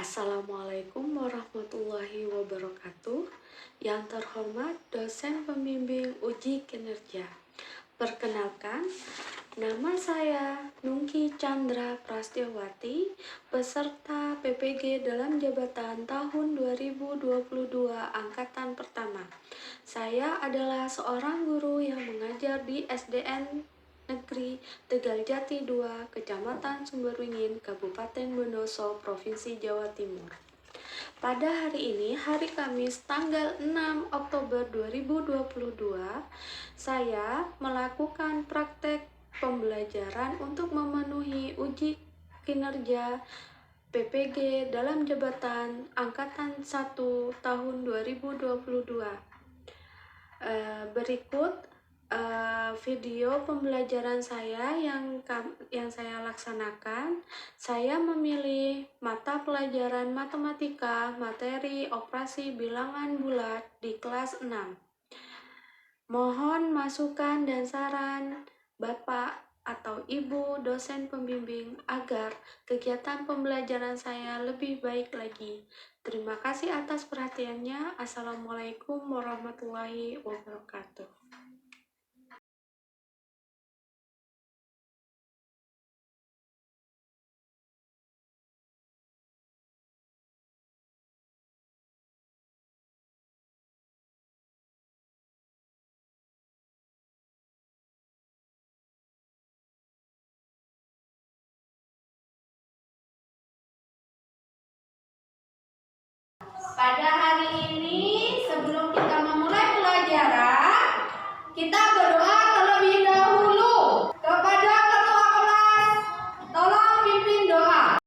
Assalamualaikum warahmatullahi wabarakatuh. Yang terhormat dosen pembimbing uji kinerja. Perkenalkan, nama saya Nungki Chandra Prastyawati, peserta PPG dalam jabatan tahun 2022 angkatan pertama. Saya adalah seorang guru yang mengajar di SDN Negeri Tegaljati 2, Kecamatan Sumberwingin, Kabupaten Bondoso, Provinsi Jawa Timur. Pada hari ini, hari Kamis tanggal 6 Oktober 2022, saya melakukan praktek pembelajaran untuk memenuhi uji kinerja PPG dalam jabatan angkatan 1 tahun 2022. Berikut video pembelajaran saya yang saya laksanakan. Saya memilih mata pelajaran matematika materi operasi bilangan bulat di kelas 6. Mohon masukan dan saran Bapak atau Ibu dosen pembimbing agar kegiatan pembelajaran saya lebih baik lagi. Terima kasih atas perhatiannya. Assalamualaikum warahmatullahi wabarakatuh. Pada hari ini, sebelum kita memulai pelajaran, kita berdoa terlebih dahulu kepada ketua kelas. Tolong pimpin doa.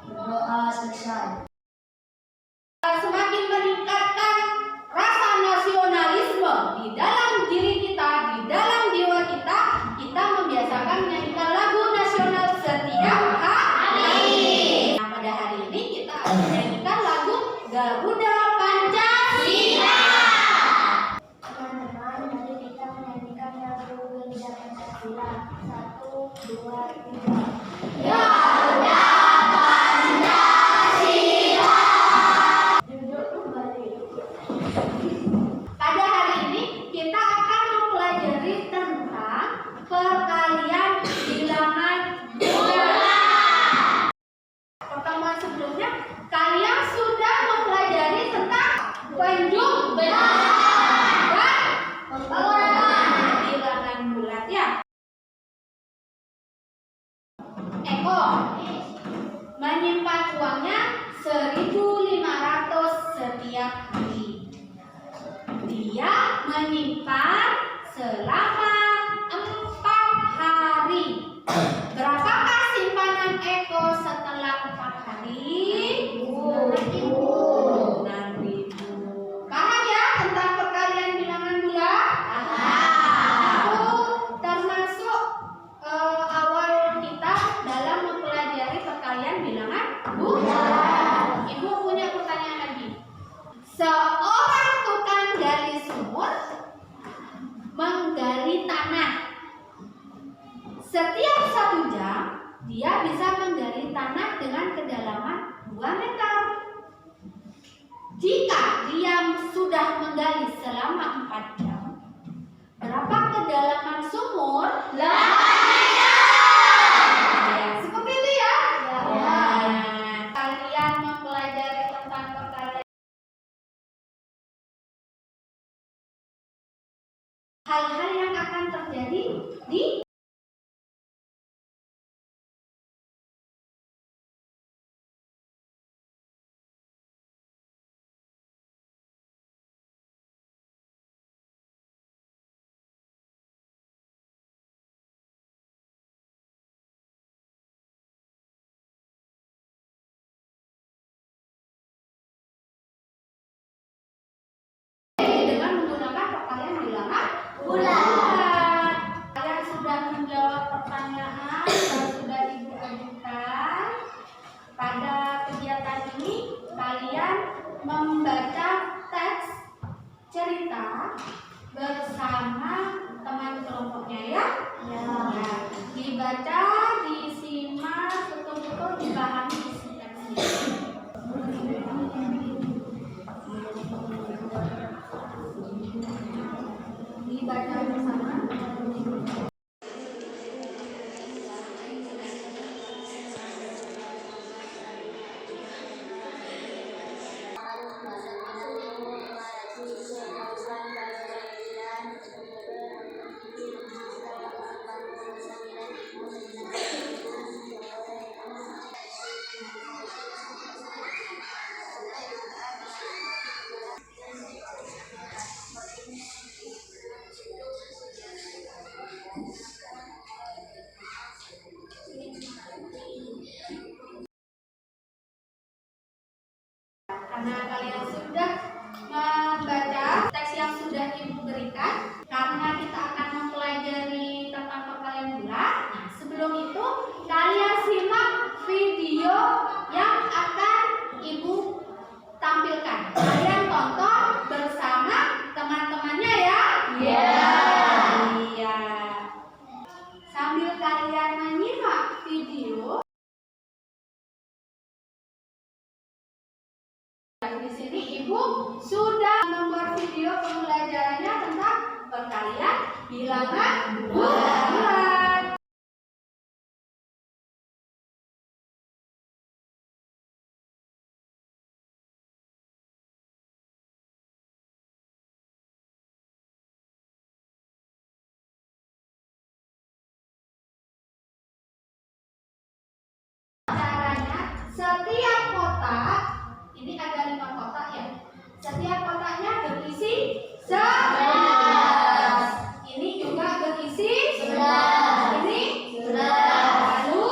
Doa selesai. Semakin meningkatkan rasa nasionalisme di dalam diri kita, di dalam jiwa kita, kita membiasakan menyanyikan lagu nasional setiap hari. Nah, pada hari ini kita akan menyanyikan lagu Garuda Pancasila. Teman-teman, mari kita menyanyikan lagu Garuda Pancasila. 1, 2, 3. Garuda Pancasila. Duduk kembali. Pada hari ini kita akan mempelajari tentang perkalian bilangan bulat. Pertemuan sebelumnya kalian sudah mempelajari tentang penjumlahan dan pengurangan bilangan bulat ya. Eko menyimpan uangnya 1.500 setiap hari. Dia menyimpan selama 4 hari. Berapakah simpanan Eko setelah 4 hari? 6.000. Paham ya tentang perkalian bilangan bulat? Itu termasuk awal kita dalam mempelajari perkalian bilangan bulat. Ibu punya pertanyaan lagi. Seorang tukang gali sumur menggali tanah. Setiap 1 jam, dia bisa menggali tanah dengan kedalaman 2 meter. Jika dia sudah menggali selama 4 jam, berapa kedalaman sumur? 8 meter. Ya, seperti itu ya. Kalian mempelajari tentang perkalian. Hal-hal yang akan terjadi di dengan menggunakan perkalian bilangan bulat. Kalian sudah dibaca, disimak, betul-betul dipahami isi teksnya. Dibaca bersama. Karena kalian sudah membaca teks yang sudah Ibu berikan, karena kita akan mempelajari tentang perkalian bulat. Nah, sebelum itu kalian simak video yang akan Ibu tampilkan. Kalian tonton bersama teman-temannya ya. Iya. Sambil kalian menyimak video, di sini Ibu sudah membuat video pembelajarannya tentang perkalian bilangan bulat. Caranya, setiap kotak ini ada 5 kotak ya. Setiap kotaknya berisi 11. Ini juga berisi 11. Ini 11. Lalu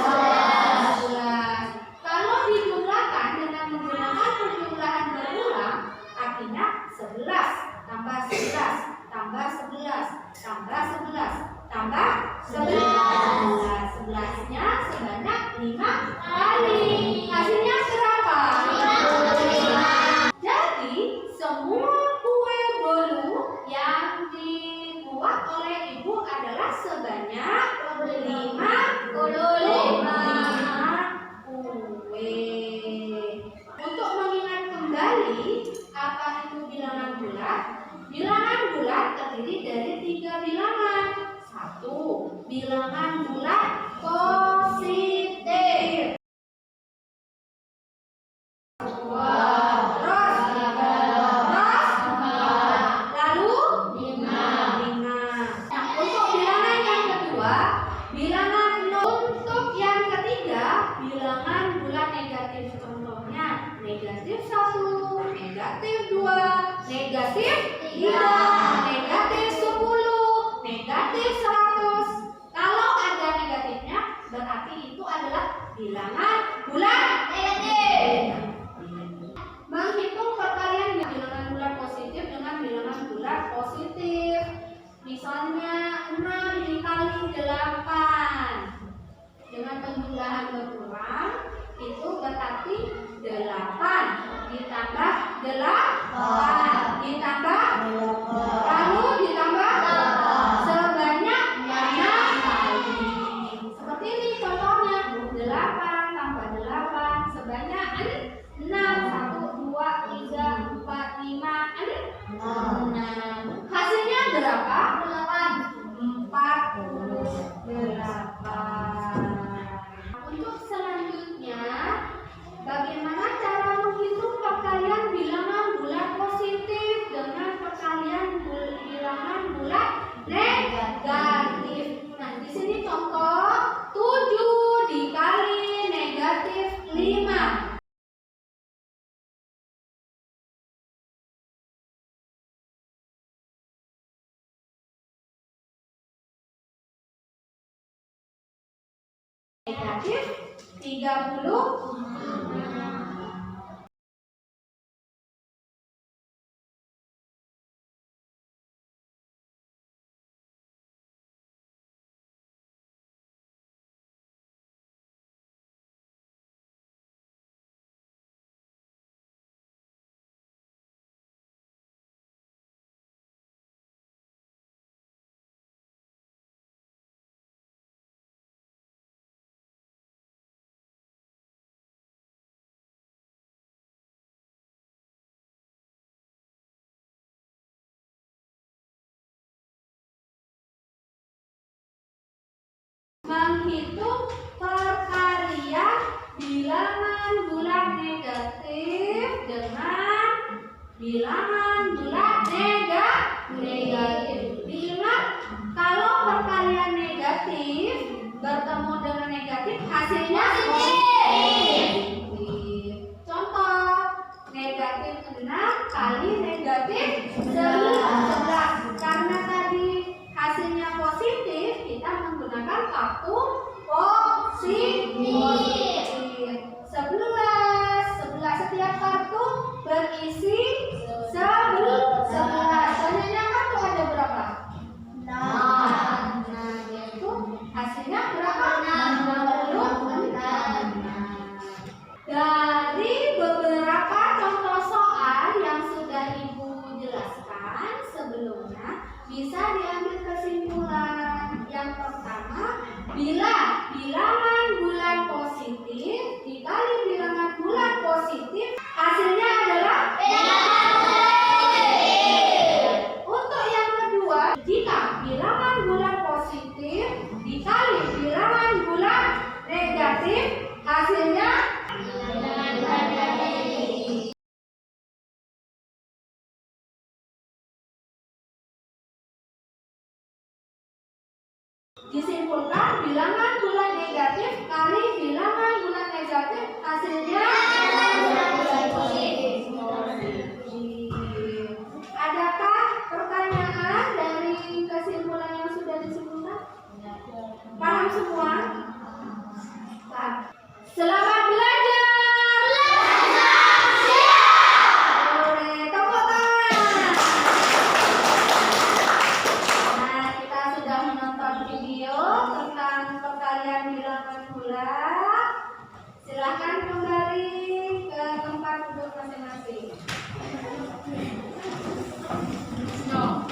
11. Kalau dijumlahkan dengan menggunakan penjumlahan berulang, artinya 11 tambah 11 tambah 11 tambah 11 tambah 11. 11-nya sebanyak 5 kali. Hasilnya berapa? 55. Jadi semua kue bolu yang dibuat oleh Ibu adalah sebanyak 55 kue. Untuk mengingat kembali apa itu bilangan bulat? Bilangan bulat terdiri dari 3 bilangan. 1. Bilangan bulat positif. Lalu 5. Nah, untuk bilangan yang kedua, bilangan untuk yang ketiga, bilangan bulat negatif. Contohnya negatif 1, negatif 2, negatif 3, negatif 10, negatif 100. Kalau ada negatifnya, berarti itu adalah bilangan bulat negatif. Menghitung perkalian bilangan bulat positif dengan bilangan bulat positif. Misalnya 6 dikali 8 dengan penjumlahan berulang, itu berarti 8 ditambah 8 ditambah lalu ditambah sebanyak 6 kali. Seperti ini contohnya, 8 tambah 8 sebanyak 6. 1, 2, 3, 4, 5, 6. Hasilnya berapa? 48. Untuk selanjutnya, bagaimana cara menghitung perkalian bilangan bulat positif dengan perkalian bilangan bulat negatif? Nah, di sini contoh 7 dikali negatif 5. Negatif 30. Menghitung perkalian bilangan bulat negatif dengan bilangan bulat negatif. Ingat, kalau perkalian negatif bertemu dengan negatif hasilnya positif. Contoh, negatif 6 kali negatif 11. Karena tadi hasilnya positif, kita menggunakan kartu positif. 11 setiap kartu berisi 11. Sebenarnya kartu ada berapa? 6. Nah, yaitu hasilnya berapa? 66. Dari beberapa contoh soal yang sudah Ibu jelaskan sebelumnya, bisa diambil kesimpulan. Yang pertama, bila bilangan bulat positif dikali bilangan bulat positif, hasilnya adalah untuk yang kedua, jika bilangan bulat positif dikali bilangan bulat negatif, hasilnya disimpulkan bilangan bulat negatif kali bilangan bulat negatif hasilnya positif. Adakah pertanyaan dari kesimpulan yang sudah disimpulkan? Paham semua? Selamat belajar. Boleh tepuk tangan. Nah, kita sudah menonton video tentang perkalian bilangan bulat. Silakan kembali ke tempat duduk masing-masing. No.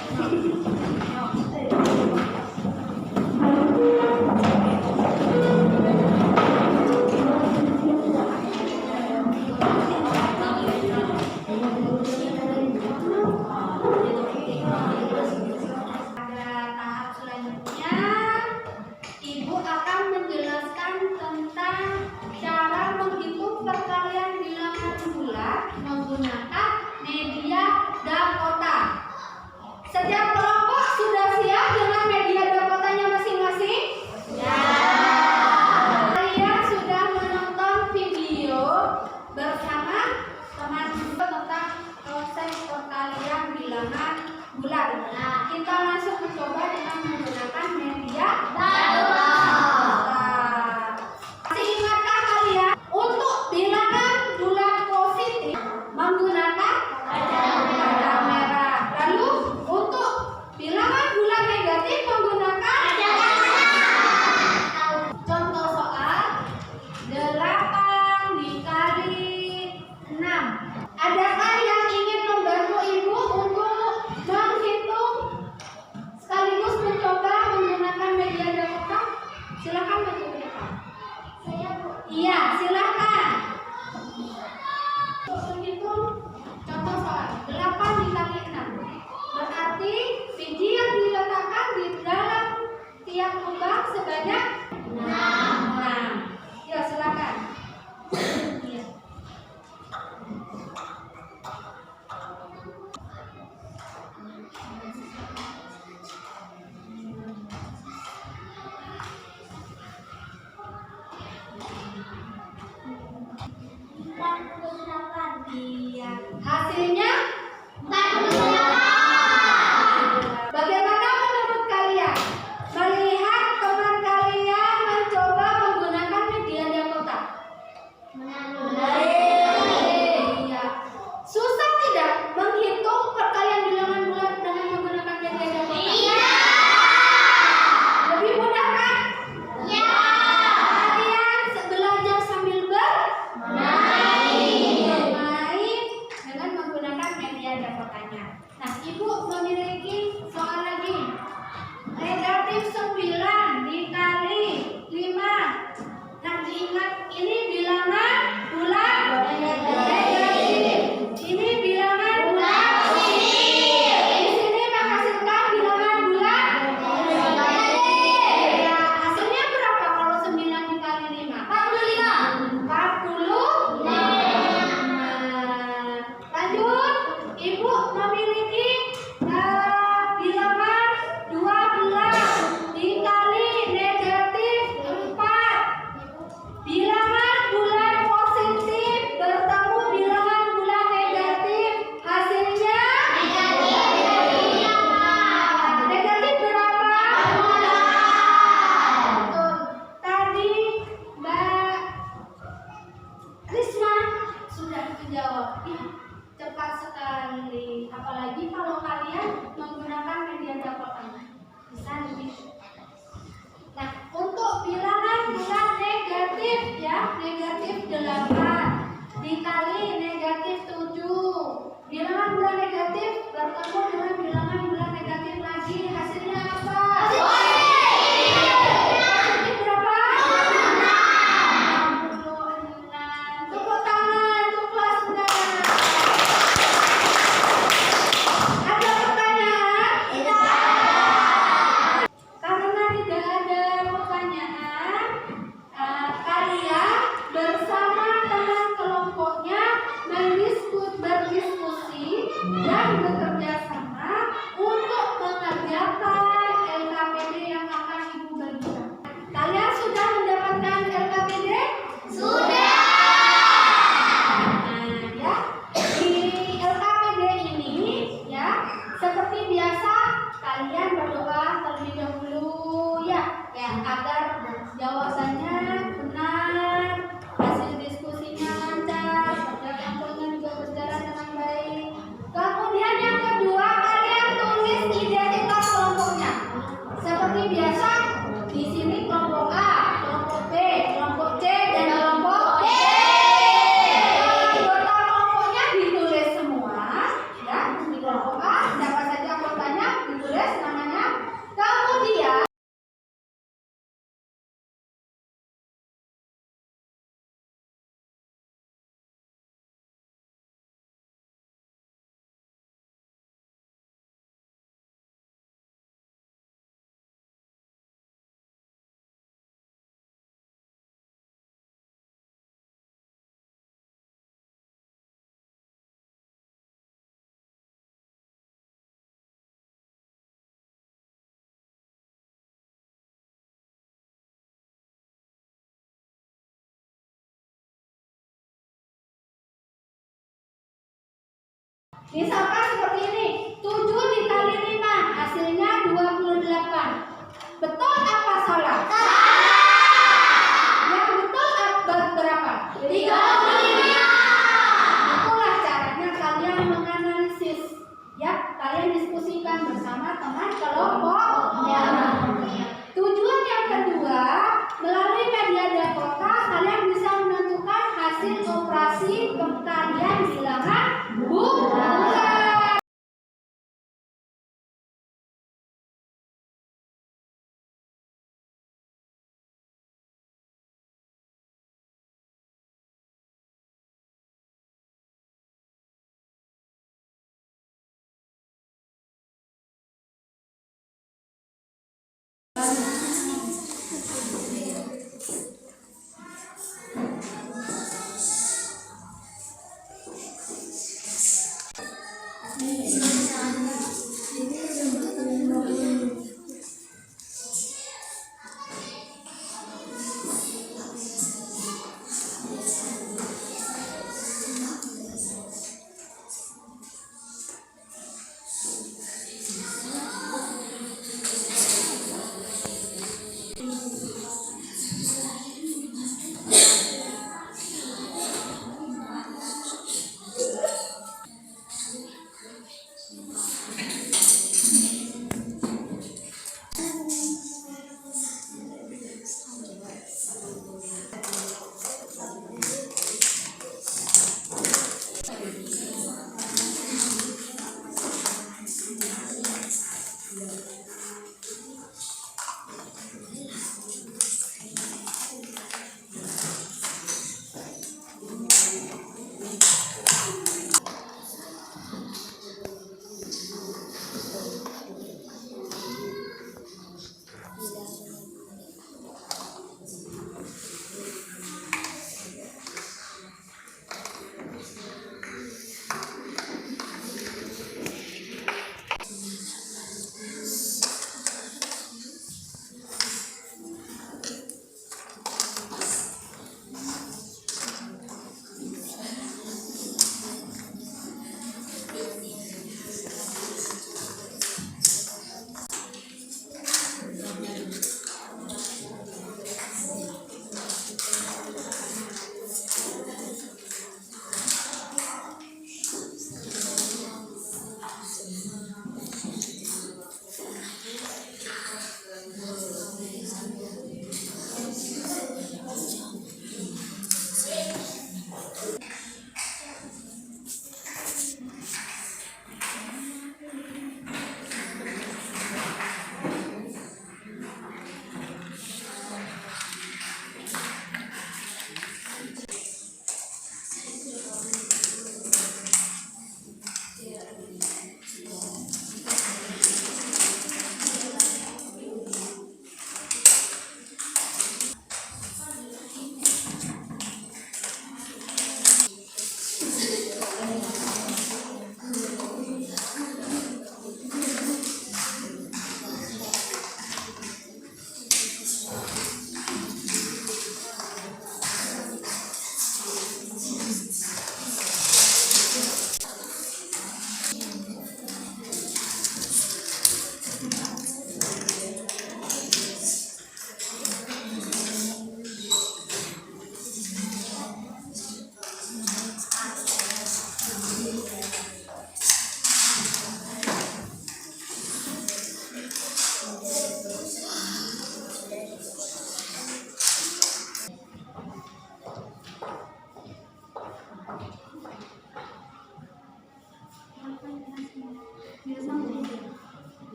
Misalkan seperti ini, 7 dikali 5 hasilnya 28. Betul apa salah? Yang betul berapa? 35. Itulah caranya kalian menganalisis. Ya, kalian diskusikan bersama teman kelompoknya. Tujuan yang kedua, melalui media Dakota kalian bisa menentukan hasil operasi kalian di bilangan buku.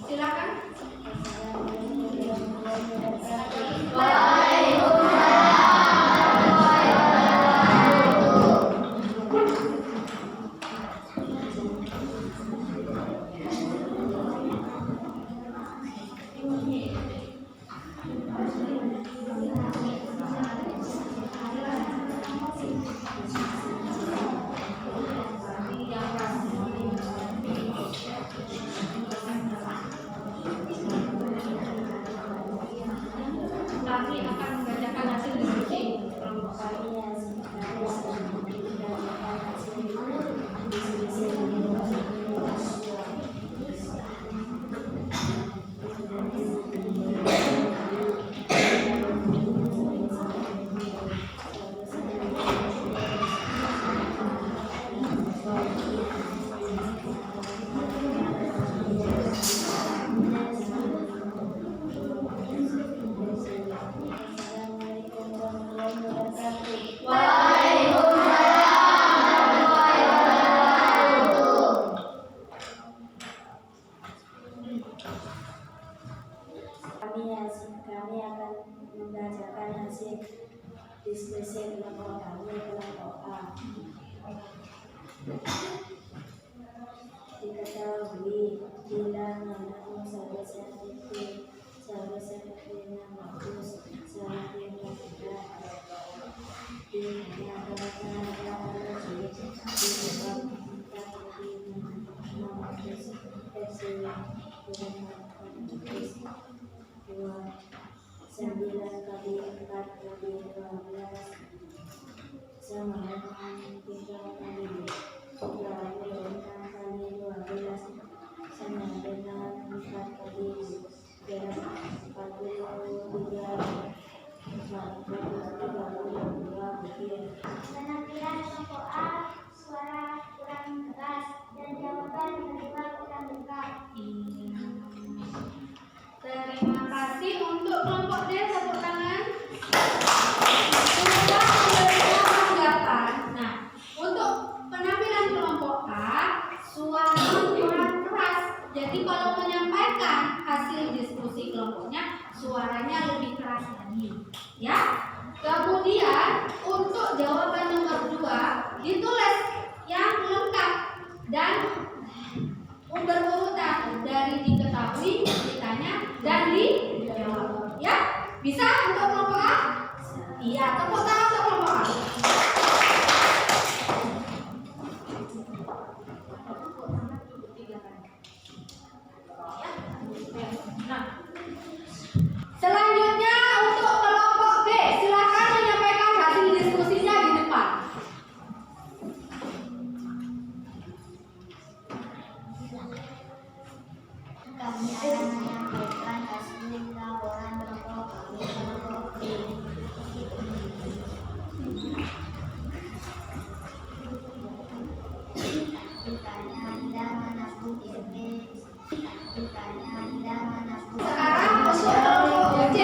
Silakan. Kami akan membacakan hasil diskusi kelompok kami. Kami akan membacakan hasil diskusi kelompok kami, kelompok A. Diketahui bila mana seharusnya bagus, seharusnya tidak dinyatakan harus disebab tak lebih memutus versi dua 9 kali 4 kali 12 sama dengan 3 kali 26 kali 12 sama dengan 4 kali 3 43 Penampilan kelompok A, suara kurang keras dan jawaban kedua kurang lengkap. Terima kasih untuk kelompok D, tepuk tangan. Sudah memberikan tanggapan. Nah, untuk penampilan kelompok A, suara kurang keras. Jadi kalau menyampaikan hasil diskusi kelompoknya, suaranya lebih keras lagi. Ya. Kemudian untuk jawaban nomor 2 ditulis yang lengkap dan berurutan dari diketahui, ditanya, dan dijawab. Ya, bisa untuk kelompok A? Iya, tepuk tangan untuk kelompok A. Nah, selanjutnya untuk kelompok B, silakan menyampaikan hasil diskusinya di depan. Kami akan menyampaikan hasil laporan kelompok kami, kelompok B. Ditanya tidak manapun DP, ditanya tidak manapun. Sekarang untuk kelompok C,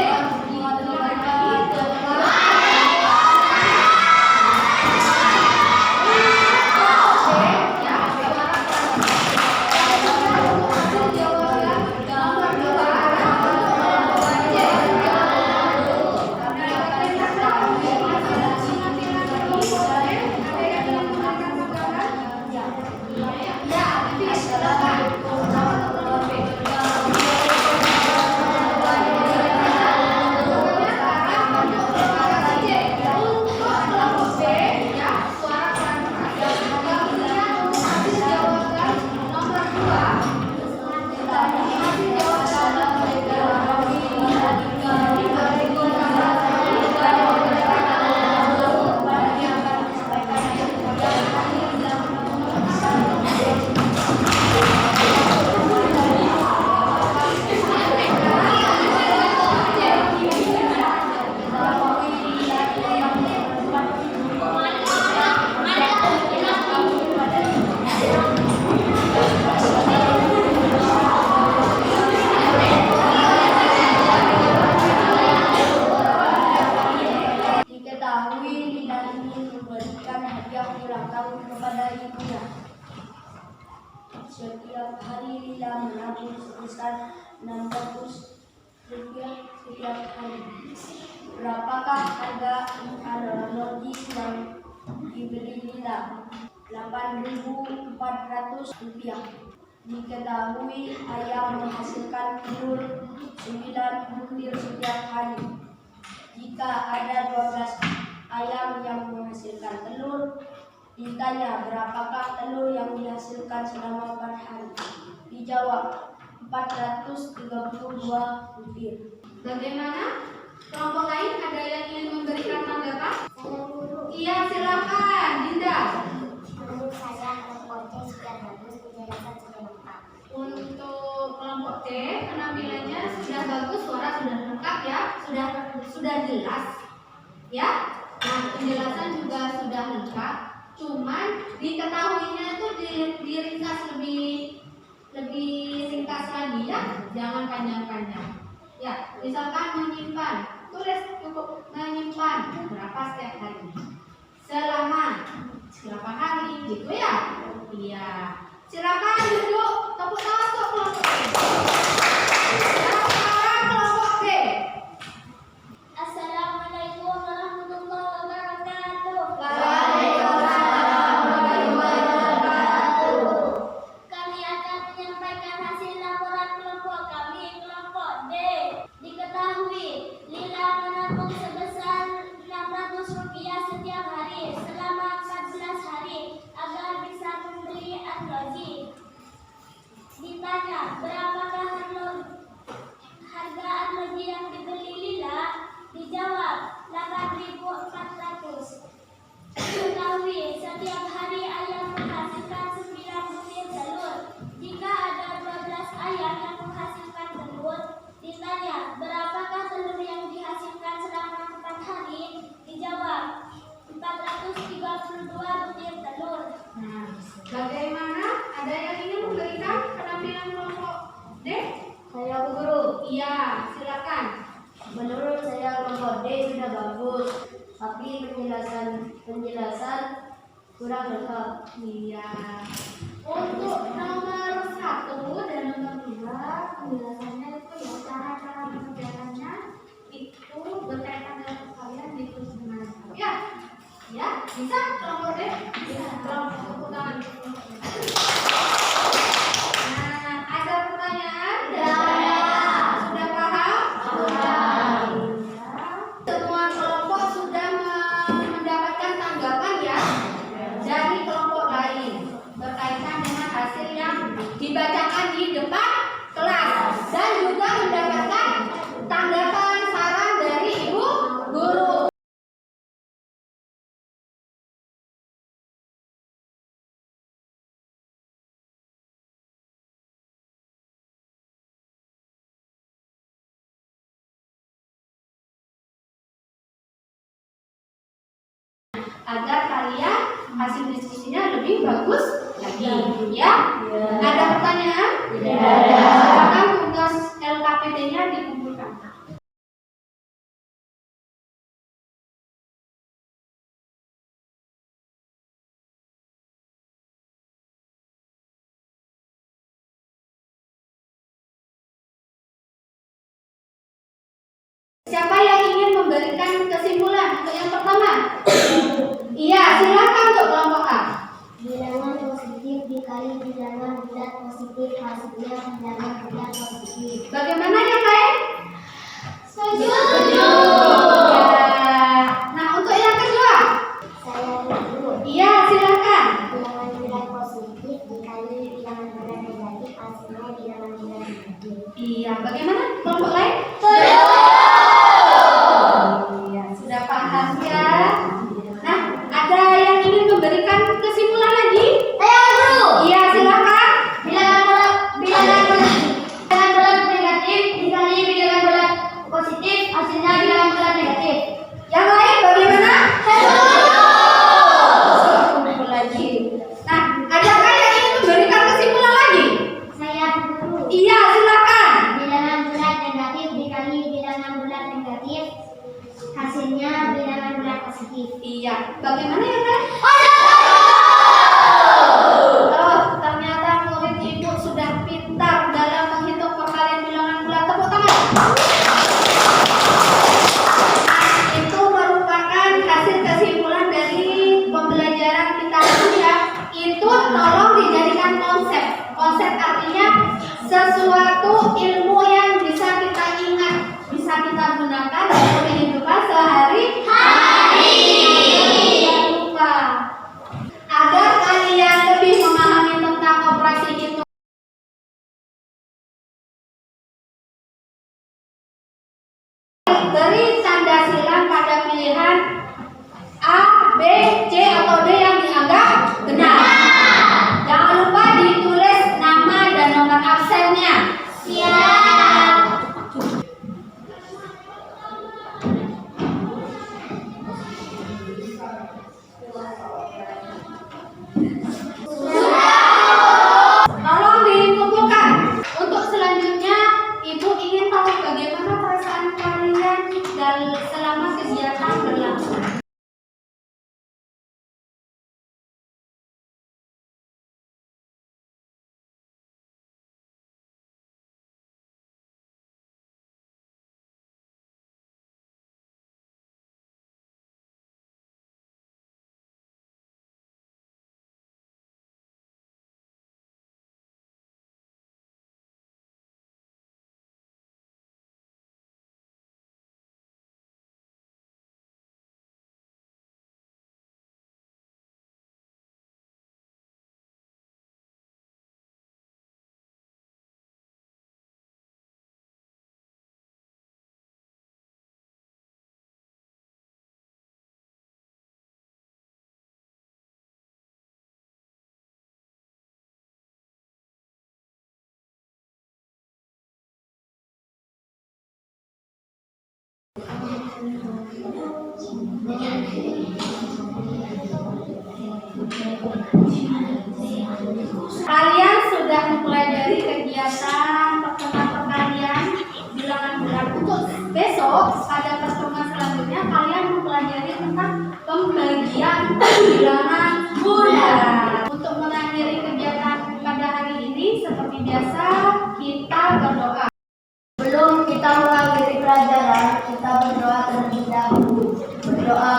setiap hari Lila menabung sebesar Rp600 setiap hari. Berapakah harga alergi yang dibeli Lila? Rp8.400. Diketahui ayam menghasilkan telur 9 butir setiap hari. Jika ada 12 ayam yang menghasilkan telur, ditanya berapakah telur yang dihasilkan selama 4 hari. Dijawab 432 butir. Bagaimana? Kelompok lain ada yang ingin memberikan tanggapan? Saya guru. Iya, silakan, Dinda. Menurut saya kelompok C sudah bagus, penjelasan sudah lengkap. Untuk kelompok C, penampilannya sudah bagus, suara sudah lengkap ya, sudah jelas, ya. Nah, penjelasan juga sudah lengkap. Cuman diketahuinya itu diringkas lebih ringkas lagi ya, jangan panjang-panjang. Ya, misalkan menyimpan, tulis cukup menyimpan berapa setiap hari, selama berapa hari, gitu ya. Iya. Silakan duduk, tepuk tangan untuk kelompok B. Sekarang kelompok B. Assalamualaikum warahmatullahi wabarakatuh. Waalaikumsalam warahmatullahi wabarakatuh. Kami akan menyampaikan hasil laporan kelompok kami, kelompok D. Diketahui, Lila menabung sebesar Rp600 setiap hari selama 14 hari agar bisa membeli arloji. Ditanya, berapakah harga arloji yang dibeli Lila? Dijawab, Rp8.400. Diketahui, setiap hari ayam menghasilkan 9 butir telur. Jika ada 12 ayam yang menghasilkan telur, ditanya, berapakah telur yang dihasilkan selama 4 hari? Dijawab, 432 butir telur. Nah, bagaimana? Ada yang ingin memberikan penampilan kelompok D? Saya guru. Iya, silakan. Menurut saya kelompok D sudah bagus, tapi penjelasan kurang lengkap. Iya. Untuk nomor 1 dan nomor 2, penjelasannya itu ya cara-cara mengerjakannya itu berkaitan dengan kalian ditulis ya. Ya, bisa kelompok D? Bisa. Kelompok tangan. Nah, ada pertanyaan? Sudah paham? Sudah. Semua kelompok sudah mendapatkan tanggapan ya dari kelompok lain berkaitan dengan hasil yang dibacakan di depan kelas dan juga mendapatkan tanggapan saran dari ibu guru. Agar kalian hasil diskusinya lebih bagus lagi, ya? Ada pertanyaan? Tidak ada. Silakan tugas LKPD-nya dikumpulkan. Siapa yang ingin memberikan kesimpulan untuk yang pertama? Iya, silakan untuk kelompok A. Bilangan positif dikali bilangan bulat positif hasilnya bilangan bulat positif. Bagaimana yang lain? Setuju. Ya. Nah, untuk yang kedua? Saya guru. Iya, silakan. Bilangan bulat positif dikali bilangan bulat negatif hasilnya bilangan bulat negatif. Iya, bagaimana kelompok lain? Iya, sudah paham ya. Nah, ada yang ingin memberikan kesimpulan lagi? Saya guru. Iya, silakan. Bilangan bulat negatif dikali bilangan bulat positif hasilnya bilangan tolong dijadikan konsep. Konsep artinya sesuatu ilmu yang bisa kita ingat, bisa kita gunakan dalam kehidupan sehari-hari. Jangan lupa. Agar kalian lebih memahami tentang operasi hitung, beri tanda silang pada pilihan A, B, C, atau D yang dianggap benar. Jangan lupa ditulis nama dan nomor absennya. Siap. Tolong dikumpulkan. Untuk selanjutnya, Ibu ingin tahu bagaimana perasaan kalian dan selama kegiatan berlangsung. Kalian sudah mempelajari kegiatan pertemuan kalian bilangan bulan. Untuk besok pada pertemuan selanjutnya kalian mempelajari tentang pembagian bilangan bulan. Untuk mengakhiri kegiatan pada hari ini seperti biasa kita berdoa. Sebelum kita mengakhiri pelajaran, kita berdoa terlebih dahulu. Berdoa